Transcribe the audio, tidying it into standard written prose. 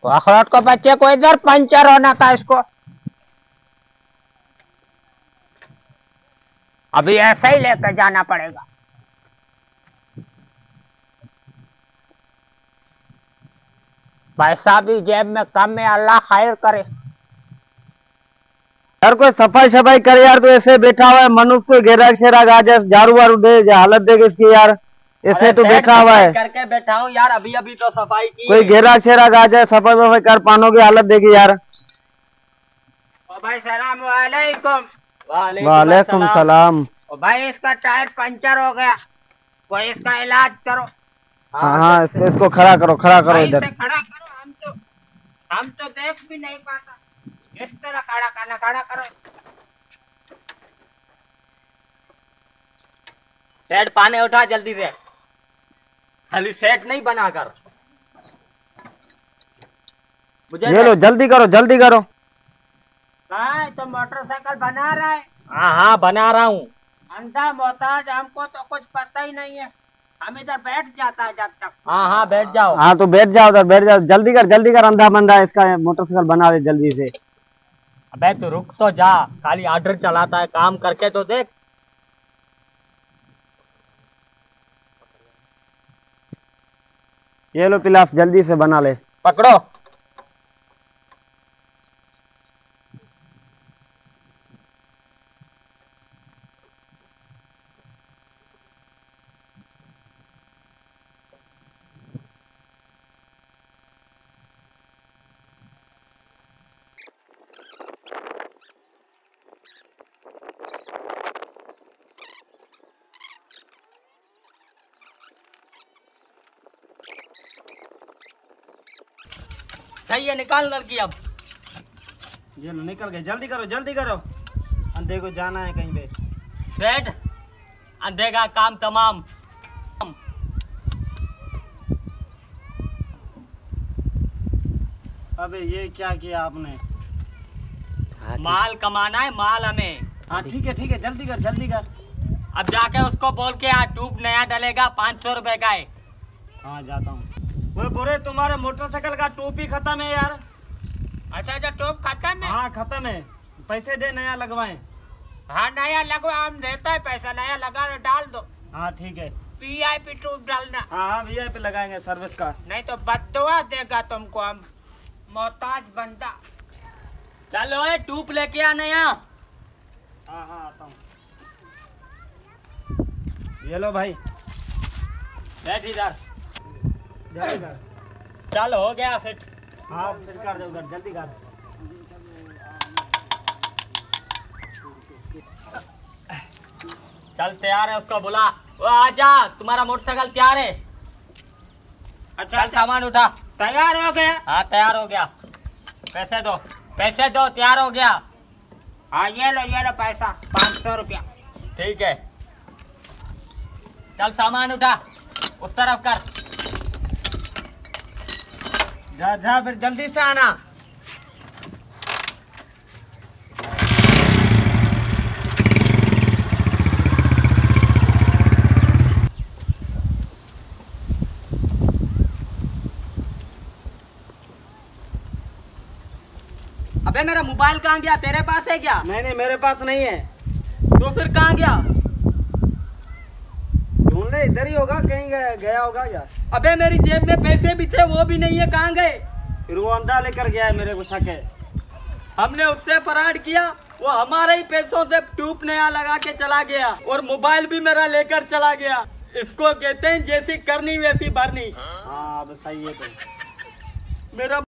अखरोट को बच्चे को इधर पंचर होना था इसको। अभी ऐसा ही लेकर जाना पड़ेगा। पैसा भी जेब में कम है, अल्लाह खैर करे। यार कोई सफाई सफाई करे यार, तो ऐसे बैठा हुआ है मनुष्य, कोई घेराक शेराक आ जाए, झाड़ू वारू दे, हालत देखे इसकी यार, ऐसे तो बैठा हुआ है। करके बैठा हूँ यार, अभी अभी तो सफाई की। कोई घेराक शेराक आ जाए, सफाई वफाई कर, पानों की हालत देखी यार। ओ भाई सलाम वालेकुम। वालेकुम सलाम। ओ भाई इसका टायर पंचर हो गया, कोई इसका इलाज करो। हाँ हाँ, इसको खड़ा करो, खड़ा करो भाई इधर। इसे खड़ा करो, हम तो देख भी नहीं पाता, इस तरह खड़ा करना, खड़ा करो। सेट पानी उठा जल्दी से, खाली सेट नहीं बनाकर। ये लो, जल्दी करो, जल्दी करो। कहाँ है? तो मोटरसाइकिल बना रहा है। हाँ हाँ बना रहा हूँ। अंधा मोहताज, हमको तो कुछ पता ही नहीं है, हम इधर बैठ जाता है जब तक। हाँ हाँ बैठ जाओ। हाँ तो बैठ जाओ उधर, बैठ जाओ, जल्दी कर, अंधा बंदा इसका मोटरसाइकिल बना दे जल्दी से। अबे तू रुक तो जा, खाली ऑर्डर चलाता है, काम करके तो देख। ये लो पिलास, जल्दी से बना ले। पकड़ो। सही है, निकाल लड़की अब। ये लो, निकल गए, जल्दी करो, जल्दी करो, अंधे को जाना है कहीं पे। सेठ, अंधे का काम तमाम। अबे ये क्या किया आपने? माल कमाना है, माल हमें। हाँ ठीक है, जल्दी कर, जल्दी कर। अब जाके उसको बोल के यहाँ ट्यूब नया डलेगा, 500 रुपए का है। हाँ जाता हूँ। वो बोले तुम्हारे मोटरसाइकिल का टोप ही खत्म है यार। अच्छा जो टोप खत्म है? हाँ खत्म है, पैसे दे नया लगवाएं। हाँ नया लगवा, हम देता है पैसा, नया लगा डाल दो। हाँ ठीक है। VIP टूब डालना। हाँ VIP लगाएंगे सर्विस का। नहीं तो बददुआ देगा तुमको, हम मोहताज बंदा। चलो ए ट्यूब लेके आ नया। हाँ आता हूँ। ये लो भाई। बैठ इधर। जल्दी कर। चल हो गया फिर। हाँ फिर कर दो उधर, जल्दी कर। चल तैयार है, उसको बुला। वो आजा, तुम्हारा मोटरसाइकिल तैयार है। अच्छा चल सामान उठा। तैयार हो गया? हाँ तैयार हो गया। पैसे दो, पैसे दो, तैयार हो गया। हाँ ये लो पैसा, 500 रुपया। ठीक है, चल सामान उठा, उस तरफ कर। जा फिर जल्दी से आना। अबे मेरा मोबाइल कहाँ गया? तेरे पास है क्या? नहीं मेरे पास नहीं है। तो फिर कहाँ गया? ढूंढ ले, इधर ही होगा, कहीं गया होगा यार। अबे मेरी जेब में पैसे भी थे, वो भी नहीं है, कहाँ गए? फिर वो अंधा लेकर गया है, मेरे को शक है। हमने उससे फराड किया, वो हमारे ही पैसों से ट्यूब नया लगा के चला गया और मोबाइल भी मेरा लेकर चला गया। इसको कहते हैं जैसी करनी वैसी भरनी। हाँ अब सही है तो। मेरा